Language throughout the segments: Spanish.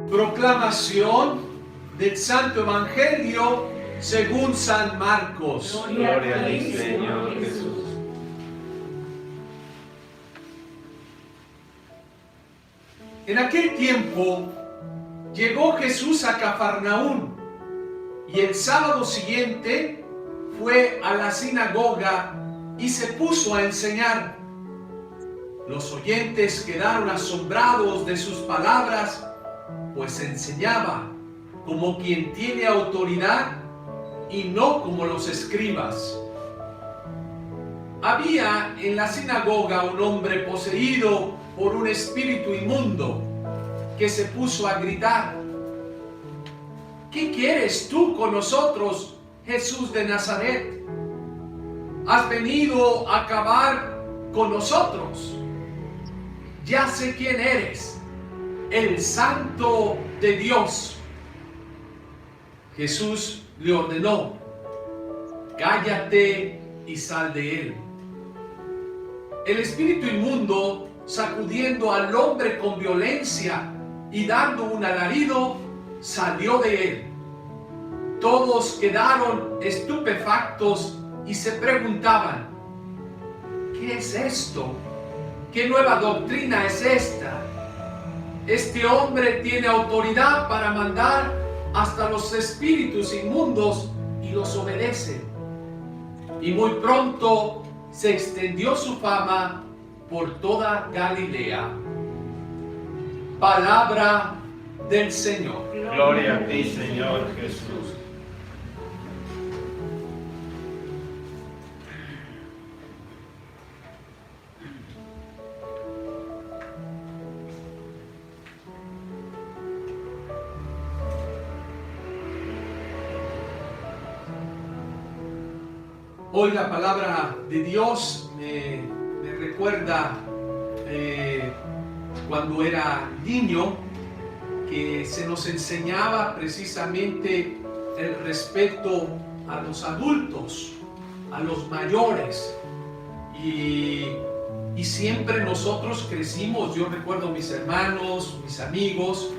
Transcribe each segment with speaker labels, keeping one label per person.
Speaker 1: Proclamación del Santo Evangelio según San Marcos.
Speaker 2: Gloria a ti, Señor Jesús.
Speaker 1: En aquel tiempo llegó Jesús a Cafarnaún y el sábado siguiente fue a la sinagoga y se puso a enseñar. Los oyentes quedaron asombrados de sus palabras, pues enseñaba como quien tiene autoridad y no como los escribas. Había en la sinagoga un hombre poseído por un espíritu inmundo que se puso a gritar: ¿qué quieres tú con nosotros, Jesús de Nazaret? ¿Has venido a acabar con nosotros? Ya sé quién eres, el Santo de Dios. Jesús le ordenó: cállate y sal de él. El espíritu inmundo, sacudiendo al hombre con violencia y dando un alarido, salió de él. Todos quedaron estupefactos y se preguntaban: ¿qué es esto? ¿Qué nueva doctrina es esta? Este hombre tiene autoridad para mandar hasta los espíritus inmundos y los obedece. Y muy pronto se extendió su fama por toda Galilea. Palabra del Señor.
Speaker 2: Gloria a ti, Señor Jesús.
Speaker 1: Hoy la palabra de Dios me recuerda cuando era niño, que se nos enseñaba precisamente el respeto a los adultos, a los mayores, y siempre nosotros crecimos, yo recuerdo mis hermanos, mis amigos,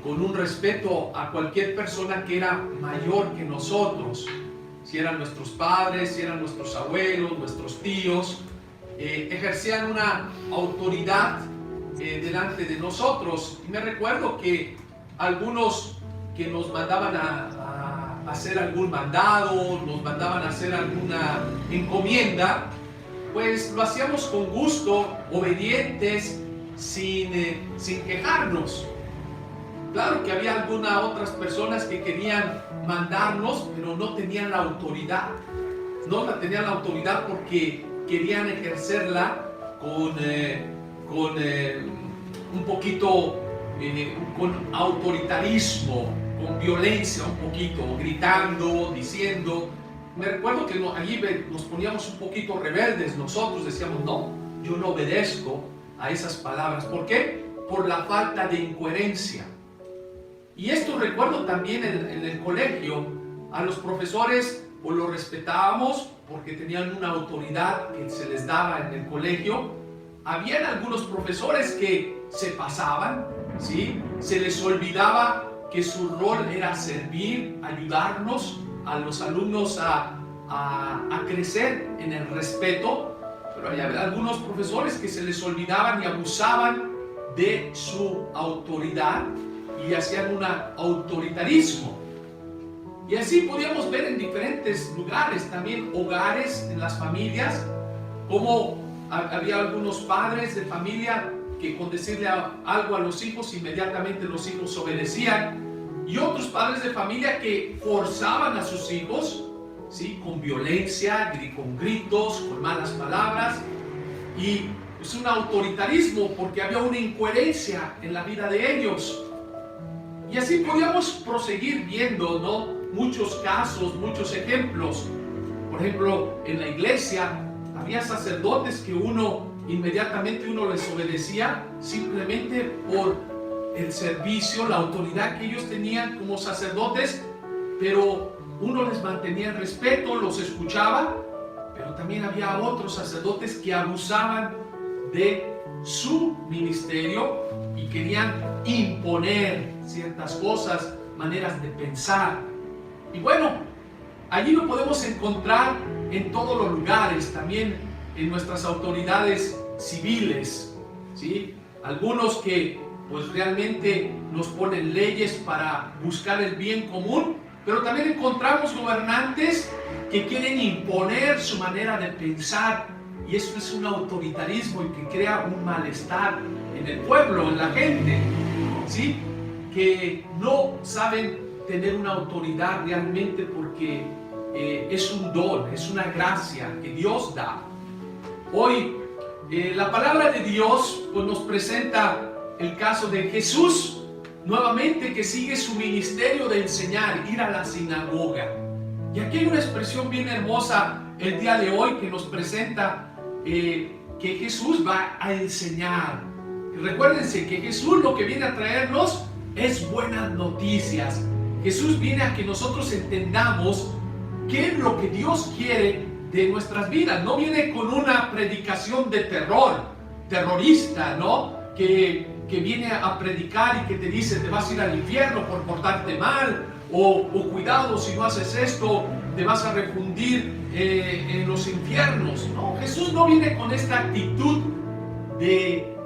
Speaker 1: con un respeto a cualquier persona que era mayor que nosotros. Si eran nuestros padres, si eran nuestros abuelos, nuestros tíos, ejercían una autoridad delante de nosotros. Y me recuerdo que algunos que nos mandaban a hacer algún mandado, nos mandaban a hacer alguna encomienda, pues lo hacíamos con gusto, obedientes, sin quejarnos. Claro que había algunas otras personas que querían mandarnos, pero no tenían la autoridad. No la tenían la autoridad porque querían ejercerla con un poquito, con autoritarismo, con violencia un poquito, gritando, diciendo. Me recuerdo que allí nos poníamos un poquito rebeldes. Nosotros decíamos: no, yo no obedezco a esas palabras. ¿Por qué? Por la falta de incoherencia. Y esto recuerdo también en el colegio. A los profesores pues los respetábamos porque tenían una autoridad que se les daba en el colegio. Habían algunos profesores que se pasaban, ¿sí? Se les olvidaba que su rol era servir, ayudarnos a los alumnos a crecer en el respeto. Pero había algunos profesores que se les olvidaban y abusaban de su autoridad y hacían un autoritarismo. Y así podíamos ver en diferentes lugares, también hogares, en las familias, como había algunos padres de familia que con decirle algo a los hijos, inmediatamente los hijos obedecían, y otros padres de familia que forzaban a sus hijos, ¿sí? Con violencia, con gritos, con malas palabras, y es un autoritarismo porque había una incoherencia en la vida de ellos. Y así podíamos proseguir viendo, ¿no? Muchos casos, muchos ejemplos. Por ejemplo, en la iglesia había sacerdotes que inmediatamente uno les obedecía simplemente por el servicio, la autoridad que ellos tenían como sacerdotes, pero uno les mantenía el respeto, los escuchaba, pero también había otros sacerdotes que abusaban de su ministerio y querían imponer ciertas cosas, maneras de pensar. Y bueno, allí lo podemos encontrar en todos los lugares, también en nuestras autoridades civiles, ¿sí? Algunos que pues realmente nos ponen leyes para buscar el bien común, pero también encontramos gobernantes que quieren imponer su manera de pensar, y eso es un autoritarismo y que crea un malestar en el pueblo, en la gente, ¿sí? Que no saben tener una autoridad realmente porque es un don, es una gracia que Dios da. Hoy la palabra de Dios pues, nos presenta el caso de Jesús, nuevamente, que sigue su ministerio de enseñar, ir a la sinagoga. Y aquí hay una expresión bien hermosa el día de hoy que nos presenta que Jesús va a enseñar. Recuérdense que Jesús lo que viene a traernos es buenas noticias. Jesús viene a que nosotros entendamos qué es lo que Dios quiere de nuestras vidas. No viene con una predicación de terror, terrorista, ¿no? Que viene a predicar y que te dice te vas a ir al infierno por portarte mal, o cuidado si no haces esto, te vas a refundir en los infiernos. No, Jesús no viene con esta actitud de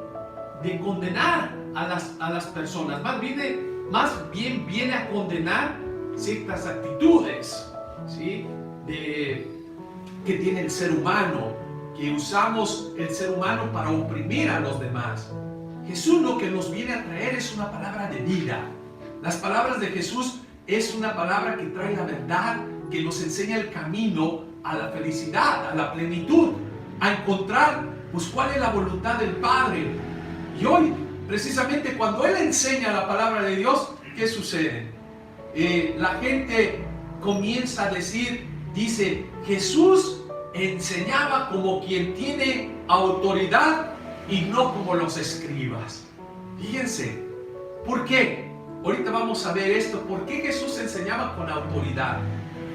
Speaker 1: condenar a las personas, más bien viene a condenar ciertas actitudes, ¿sí? Que tiene el ser humano, que usamos el ser humano para oprimir a los demás. Jesús lo que nos viene a traer es una palabra de vida. Las palabras de Jesús es una palabra que trae la verdad, que nos enseña el camino a la felicidad, a la plenitud, a encontrar pues cuál es la voluntad del Padre. Y hoy, precisamente cuando Él enseña la palabra de Dios, ¿qué sucede? La gente comienza a dice, Jesús enseñaba como quien tiene autoridad y no como los escribas. Fíjense, ¿por qué? Ahorita vamos a ver esto. ¿Por qué Jesús enseñaba con autoridad?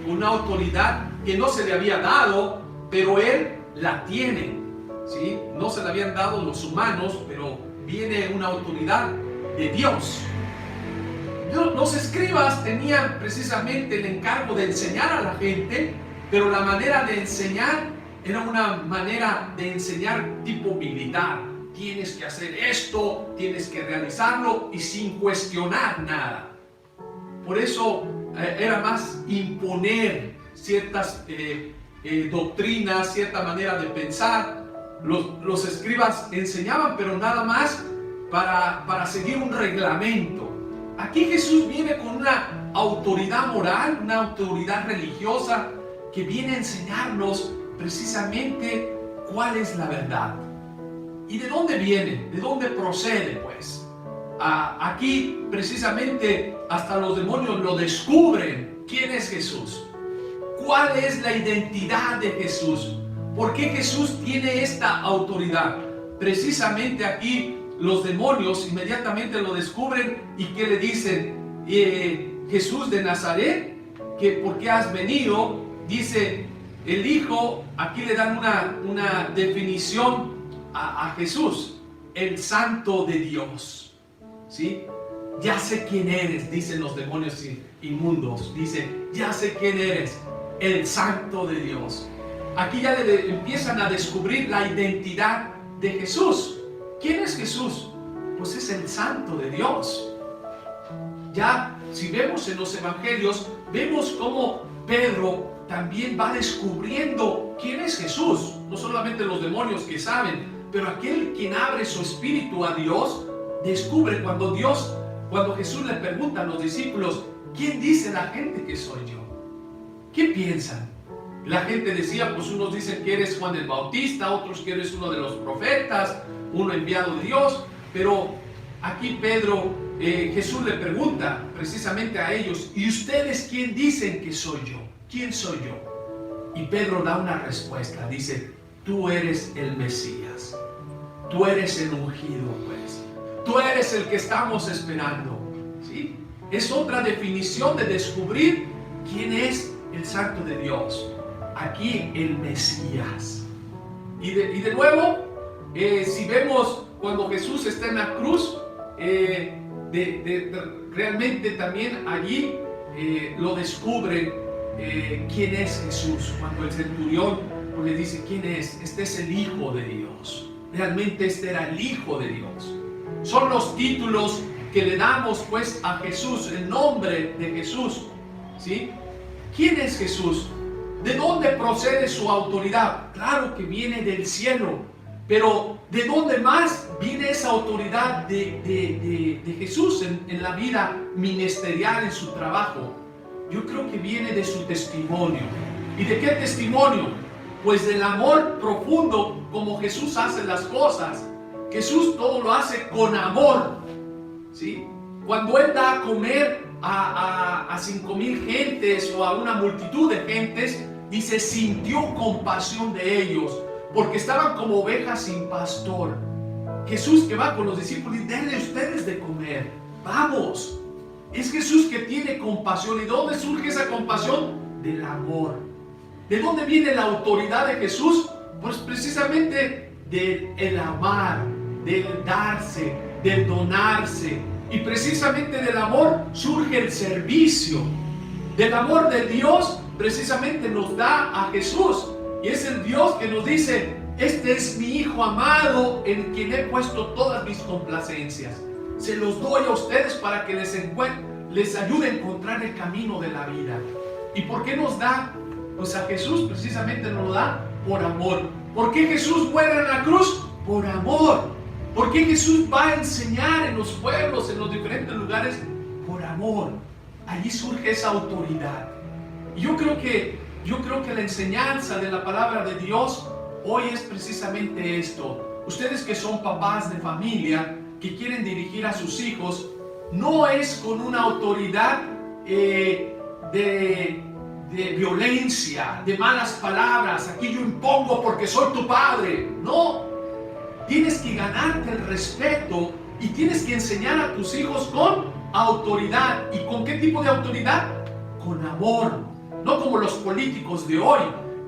Speaker 1: Una autoridad que no se le había dado, pero Él la tiene, ¿sí? No se la habían dado los humanos, pero viene una autoridad de Dios. Los escribas tenían precisamente el encargo de enseñar a la gente, pero la manera de enseñar era una manera de enseñar tipo militar. Tienes que hacer esto, tienes que realizarlo y sin cuestionar nada. Por eso era más imponer ciertas doctrinas, cierta manera de pensar. Los escribas enseñaban, pero nada más para seguir un reglamento. Aquí Jesús viene con una autoridad moral, una autoridad religiosa que viene a enseñarnos precisamente cuál es la verdad. ¿Y de dónde viene? ¿De dónde procede, pues? Aquí precisamente hasta los demonios lo descubren. ¿Quién es Jesús? ¿Cuál es la identidad de Jesús? ¿Por qué Jesús tiene esta autoridad? Precisamente aquí los demonios inmediatamente lo descubren y ¿qué le dicen? Jesús de Nazaret, que ¿por qué has venido? Dice el Hijo, aquí le dan una definición a Jesús, el Santo de Dios, ¿sí? Ya sé quién eres, dicen los demonios inmundos, dice, ya sé quién eres, el Santo de Dios. Aquí ya empiezan a descubrir la identidad de Jesús. ¿Quién es Jesús? Pues es el Santo de Dios. Ya si vemos en los evangelios, vemos cómo Pedro también va descubriendo quién es Jesús. No solamente los demonios que saben, pero aquel quien abre su espíritu a Dios, descubre cuando Jesús le pregunta a los discípulos, ¿quién dice la gente que soy yo? ¿Qué piensan? La gente decía, pues unos dicen que eres Juan el Bautista, otros que eres uno de los profetas, uno enviado de Dios, pero aquí Jesús le pregunta precisamente a ellos, ¿y ustedes quién dicen que soy yo? ¿Quién soy yo? Y Pedro da una respuesta, dice, tú eres el Mesías, tú eres el ungido, pues, tú eres el que estamos esperando, ¿sí? Es otra definición de descubrir quién es el Santo de Dios. Aquí el Mesías. Y de nuevo, si vemos cuando Jesús está en la cruz, realmente también allí lo descubren quién es Jesús. Cuando el centurión le dice quién es, este es el Hijo de Dios. Realmente este era el Hijo de Dios. Son los títulos que le damos pues a Jesús, el nombre de Jesús, ¿sí? ¿Quién es Jesús? ¿De dónde procede su autoridad? Claro que viene del cielo, pero ¿de dónde más viene esa autoridad de Jesús en la vida ministerial, en su trabajo? Yo creo que viene de su testimonio. ¿Y de qué testimonio? Pues del amor profundo, como Jesús hace las cosas. Jesús todo lo hace con amor, ¿sí? Cuando Él da a comer a 5,000 gentes o a una multitud de gentes, dice, sintió compasión de ellos, porque estaban como ovejas sin pastor. Jesús que va con los discípulos y denle ustedes de comer. Vamos. Es Jesús que tiene compasión. ¿Y de dónde surge esa compasión? Del amor. ¿De dónde viene la autoridad de Jesús? Pues precisamente del amar, del darse, del donarse. Y precisamente del amor surge el servicio. Del amor de Dios precisamente nos da a Jesús. Y es el Dios que nos dice, este es mi Hijo amado en quien he puesto todas mis complacencias. Se los doy a ustedes para que les ayude a encontrar el camino de la vida. ¿Y por qué nos da? Pues a Jesús precisamente nos lo da por amor. ¿Por qué Jesús muere en la cruz? Por amor. ¿Por qué Jesús va a enseñar en los pueblos, en los diferentes lugares? Por amor. Allí surge esa autoridad. Y yo creo que la enseñanza de la palabra de Dios hoy es precisamente esto. Ustedes que son papás de familia, que quieren dirigir a sus hijos, no es con una autoridad de violencia, de malas palabras. Aquí yo impongo porque soy tu padre. No, tienes que ganarte el respeto y tienes que enseñar a tus hijos con autoridad. ¿Y con qué tipo de autoridad? Con amor. No como los políticos de hoy,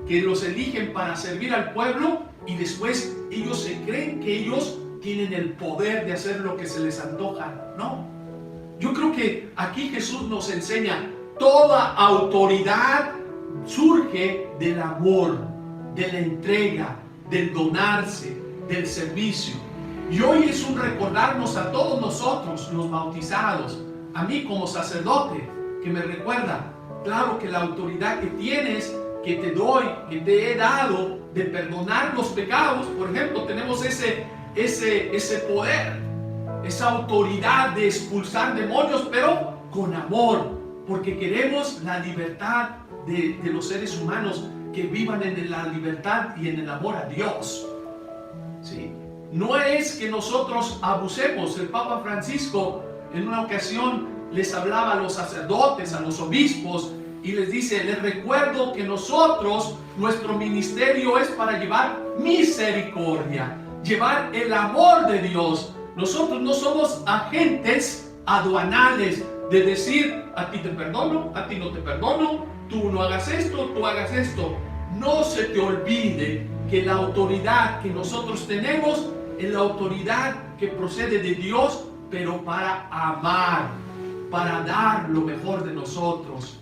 Speaker 1: que los eligen para servir al pueblo y después ellos se creen que ellos tienen el poder de hacer lo que se les antoja. No. Yo creo que aquí Jesús nos enseña, toda autoridad surge del amor, de la entrega, del donarse, del servicio. Y hoy es un recordarnos a todos nosotros, los bautizados, a mí como sacerdote, que me recuerda, claro que la autoridad que tienes, que te doy, que te he dado, de perdonar los pecados. Por ejemplo, tenemos ese poder, esa autoridad de expulsar demonios, pero con amor, porque queremos la libertad de los seres humanos, que vivan en la libertad y en el amor a Dios, ¿sí? No es que nosotros abusemos. El Papa Francisco en una ocasión les hablaba a los sacerdotes, a los obispos, y les dice, les recuerdo que nosotros, nuestro ministerio es para llevar misericordia, llevar el amor de Dios. Nosotros no somos agentes aduanales de decir, a ti te perdono, a ti no te perdono, tú no hagas esto, tú hagas esto. No se te olvide que la autoridad que nosotros tenemos es la autoridad que procede de Dios, pero para amar, para dar lo mejor de nosotros.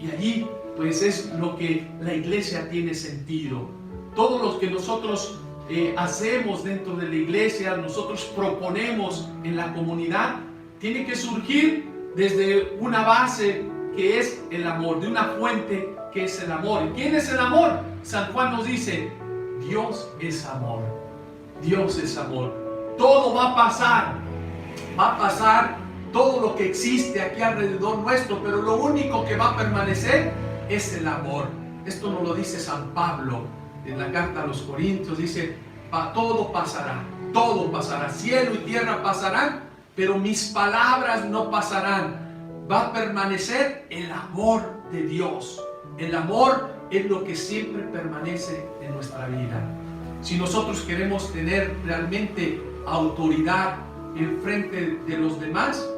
Speaker 1: Y allí pues es lo que la iglesia tiene sentido. Todo lo que nosotros hacemos dentro de la iglesia, nosotros proponemos en la comunidad, tiene que surgir desde una base que es el amor, de una fuente que es el amor. ¿Y quién es el amor? San Juan nos dice, Dios es amor. Dios es amor. Todo va a pasar todo lo que existe aquí alrededor nuestro, pero lo único que va a permanecer es el amor. Esto nos lo dice San Pablo en la carta a los Corintios. Dice, todo pasará, cielo y tierra pasarán, pero mis palabras no pasarán. Va a permanecer el amor de Dios. El amor es lo que siempre permanece en nuestra vida. Si nosotros queremos tener realmente autoridad en frente de los demás,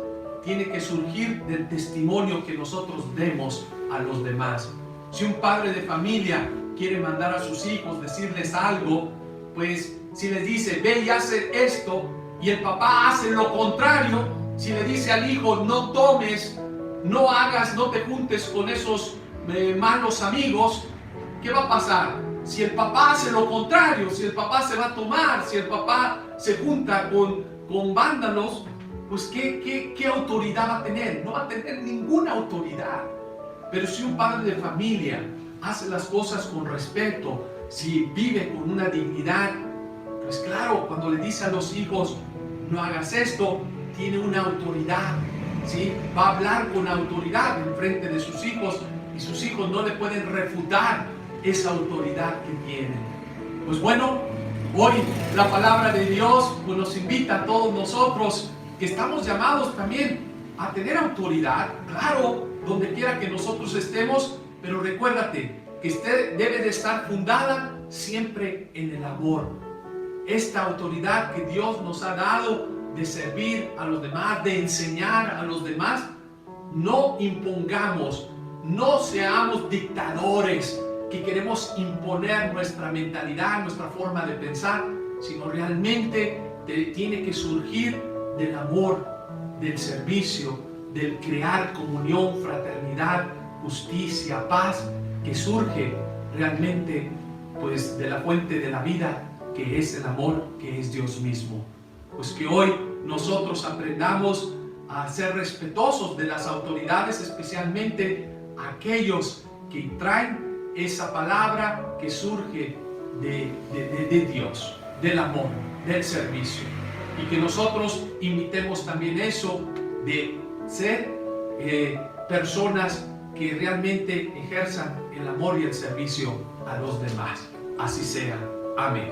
Speaker 1: tiene que surgir del testimonio que nosotros demos a los demás. Si un padre de familia quiere mandar a sus hijos, decirles algo, pues si les dice, ve y hace esto, y el papá hace lo contrario, si le dice al hijo, no tomes, no hagas, no te juntes con esos malos amigos, ¿qué va a pasar? Si el papá hace lo contrario, si el papá se va a tomar, si el papá se junta con vándalos, pues ¿qué autoridad va a tener? No va a tener ninguna autoridad. Pero si un padre de familia hace las cosas con respeto, si vive con una dignidad, pues claro, cuando le dice a los hijos, no hagas esto, tiene una autoridad, ¿sí? Va a hablar con autoridad en frente de sus hijos y sus hijos no le pueden refutar esa autoridad que tienen. Pues bueno, hoy la palabra de Dios pues nos invita a todos nosotros que estamos llamados también a tener autoridad, claro, donde quiera que nosotros estemos, pero recuérdate que debe de estar fundada siempre en el amor. Esta autoridad que Dios nos ha dado de servir a los demás, de enseñar a los demás, no impongamos, no seamos dictadores que queremos imponer nuestra mentalidad, nuestra forma de pensar, sino realmente tiene que surgir del amor, del servicio, del crear comunión, fraternidad, justicia, paz, que surge realmente pues de la fuente de la vida, que es el amor, que es Dios mismo. Pues que hoy nosotros aprendamos a ser respetuosos de las autoridades, especialmente aquellos que traen esa palabra que surge de Dios, del amor, del servicio. Y que nosotros imitemos también eso de ser personas que realmente ejerzan el amor y el servicio a los demás. Así sea. Amén.